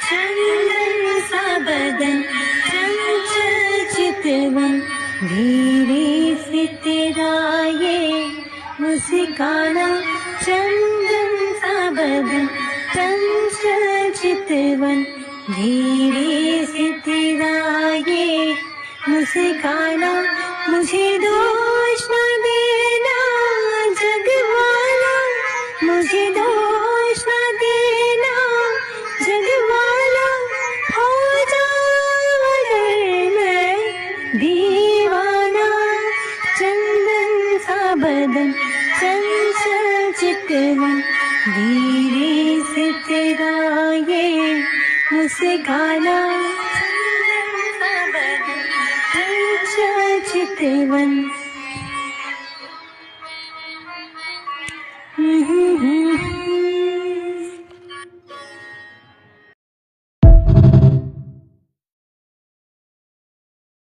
चंदन सा बदन चंचल चितवन, धीरे से तेरा ये मुस्काना। चंदन सा बदन चंचल चितवन, धीरे से तेरा ये मुस्काना। मुझे दोष न देना जगवाला, मुझे दोष न देना जगवाला। हो जाऊं मैं दीवाना। चंदन सा बदन चंचल चितवन, धीरे से तेरा ये मुस्काना। चंदन सा बदन चंचल चितवन।